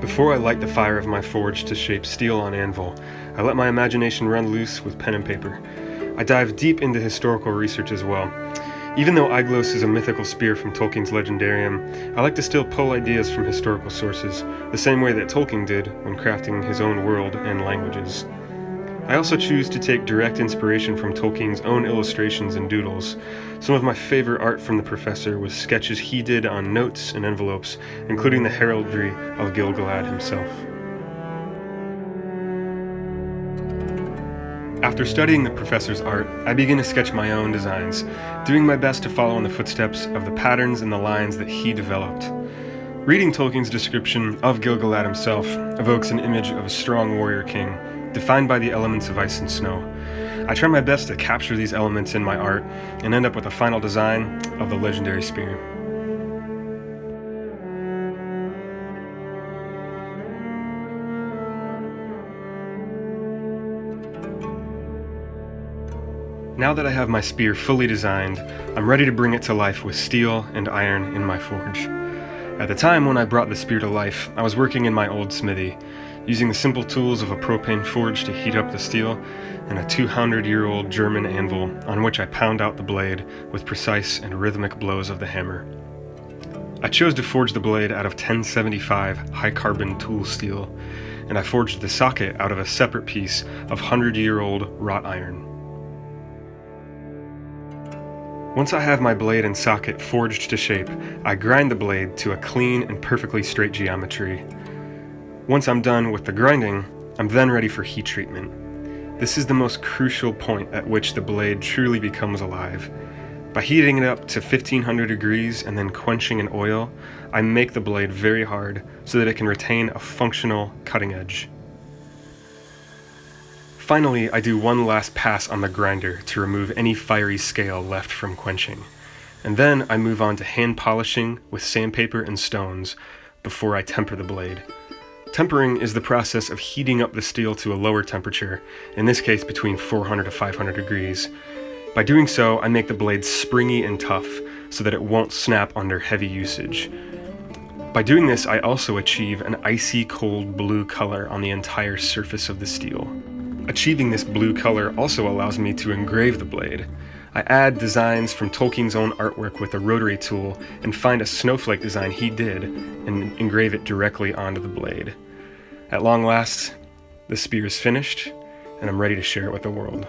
Before I light the fire of my forge to shape steel on anvil, I let my imagination run loose with pen and paper. I dive deep into historical research as well. Even though Aiglos is a mythical spear from Tolkien's Legendarium, I like to still pull ideas from historical sources, the same way that Tolkien did when crafting his own world and languages. I also choose to take direct inspiration from Tolkien's own illustrations and doodles. Some of my favorite art from the professor was sketches he did on notes and envelopes, including the heraldry of Gil-galad himself. After studying the professor's art, I begin to sketch my own designs, doing my best to follow in the footsteps of the patterns and the lines that he developed. Reading Tolkien's description of Gil-galad himself evokes an image of a strong warrior king, defined by the elements of ice and snow. I try my best to capture these elements in my art and end up with a final design of the legendary spear. Now that I have my spear fully designed, I'm ready to bring it to life with steel and iron in my forge. At the time when I brought the spear to life, I was working in my old smithy, using the simple tools of a propane forge to heat up the steel, and a 200-year-old German anvil on which I pound out the blade with precise and rhythmic blows of the hammer. I chose to forge the blade out of 1075 high-carbon tool steel, and I forged the socket out of a separate piece of 100-year-old wrought iron. Once I have my blade and socket forged to shape, I grind the blade to a clean and perfectly straight geometry. Once I'm done with the grinding, I'm then ready for heat treatment. This is the most crucial point at which the blade truly becomes alive. By heating it up to 1500 degrees and then quenching in oil, I make the blade very hard so that it can retain a functional cutting edge. Finally, I do one last pass on the grinder to remove any fiery scale left from quenching. And then I move on to hand polishing with sandpaper and stones before I temper the blade. Tempering is the process of heating up the steel to a lower temperature, in this case between 400 to 500 degrees. By doing so, I make the blade springy and tough so that it won't snap under heavy usage. By doing this, I also achieve an icy cold blue color on the entire surface of the steel. Achieving this blue color also allows me to engrave the blade. I add designs from Tolkien's own artwork with a rotary tool and find a snowflake design he did and engrave it directly onto the blade. At long last, the spear is finished, and I'm ready to share it with the world.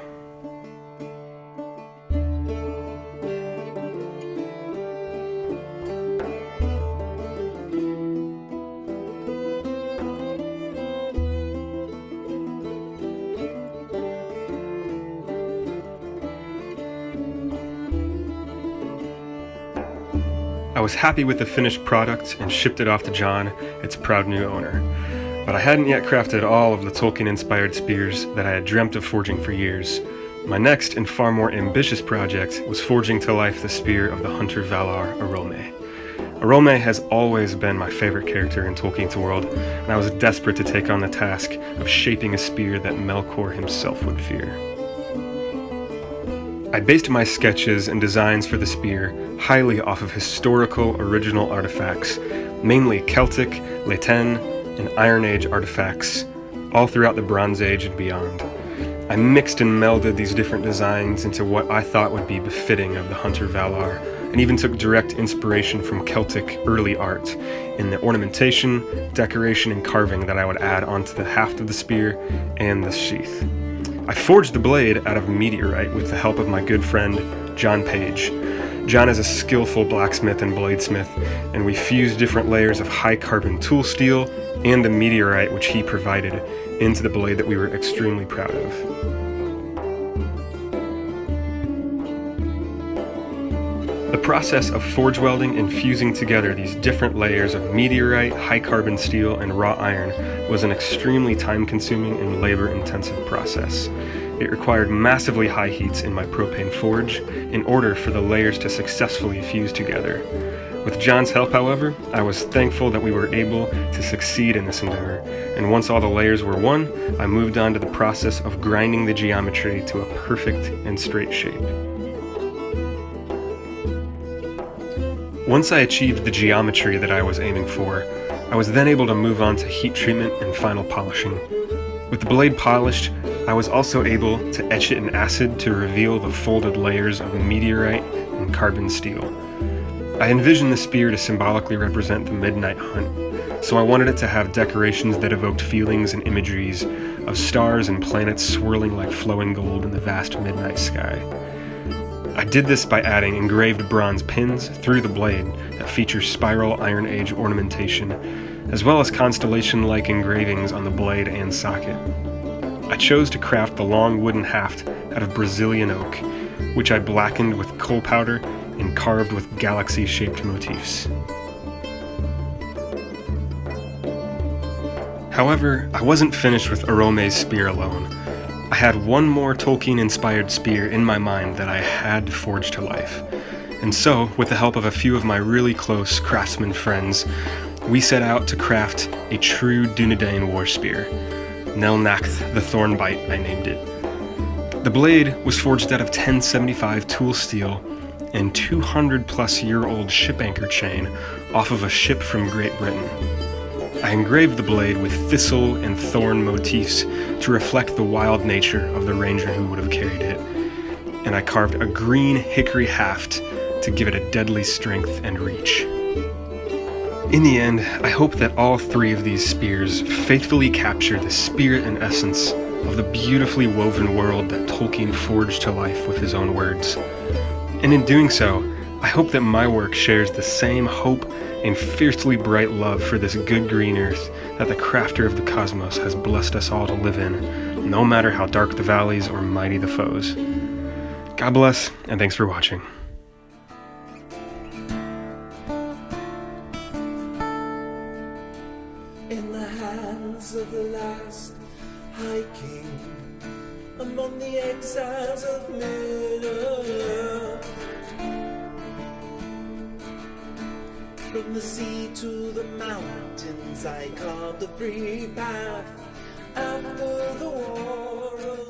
I was happy with the finished product and shipped it off to John, its proud new owner. But I hadn't yet crafted all of the Tolkien-inspired spears that I had dreamt of forging for years. My next and far more ambitious project was forging to life the spear of the hunter Valar, Oromë. Oromë has always been my favorite character in Tolkien's world, and I was desperate to take on the task of shaping a spear that Melkor himself would fear. I based my sketches and designs for the spear highly off of historical original artifacts, mainly Celtic, Latin, and Iron Age artifacts, all throughout the Bronze Age and beyond. I mixed and melded these different designs into what I thought would be befitting of the hunter Valar, and even took direct inspiration from Celtic early art in the ornamentation, decoration, and carving that I would add onto the haft of the spear and the sheath. I forged the blade out of meteorite with the help of my good friend, John Page. John is a skillful blacksmith and bladesmith, and we fused different layers of high-carbon tool steel and the meteorite which he provided into the blade that we were extremely proud of. The process of forge welding and fusing together these different layers of meteorite, high-carbon steel, and wrought iron was an extremely time-consuming and labor-intensive process. It required massively high heats in my propane forge in order for the layers to successfully fuse together. With John's help, however, I was thankful that we were able to succeed in this endeavor, and once all the layers were won, I moved on to the process of grinding the geometry to a perfect and straight shape. Once I achieved the geometry that I was aiming for, I was then able to move on to heat treatment and final polishing. With the blade polished, I was also able to etch it in acid to reveal the folded layers of meteorite and carbon steel. I envisioned the spear to symbolically represent the midnight hunt, so I wanted it to have decorations that evoked feelings and imageries of stars and planets swirling like flowing gold in the vast midnight sky. I did this by adding engraved bronze pins through the blade that feature spiral Iron Age ornamentation, as well as constellation-like engravings on the blade and socket. I chose to craft the long wooden haft out of Brazilian oak, which I blackened with coal powder and carved with galaxy-shaped motifs. However, I wasn't finished with Oromë's spear alone. I had one more Tolkien-inspired spear in my mind that I had to forge to life. And so, with the help of a few of my really close craftsman friends, we set out to craft a true Dunedain war spear. Nelnacht the Thornbite, I named it. The blade was forged out of 1075 tool steel and 200-plus-year-old ship anchor chain off of a ship from Great Britain. I engraved the blade with thistle and thorn motifs to reflect the wild nature of the ranger who would have carried it, and I carved a green hickory haft to give it a deadly strength and reach. In the end, I hope that all three of these spears faithfully capture the spirit and essence of the beautifully woven world that Tolkien forged to life with his own words. And in doing so, I hope that my work shares the same hope and fiercely bright love for this good green earth that the crafter of the cosmos has blessed us all to live in, no matter how dark the valleys or mighty the foes. God bless, and thanks for watching. In the hands of the last High King, among the exiles of Middle-earth, from the sea to the mountains I carved a free path after the war.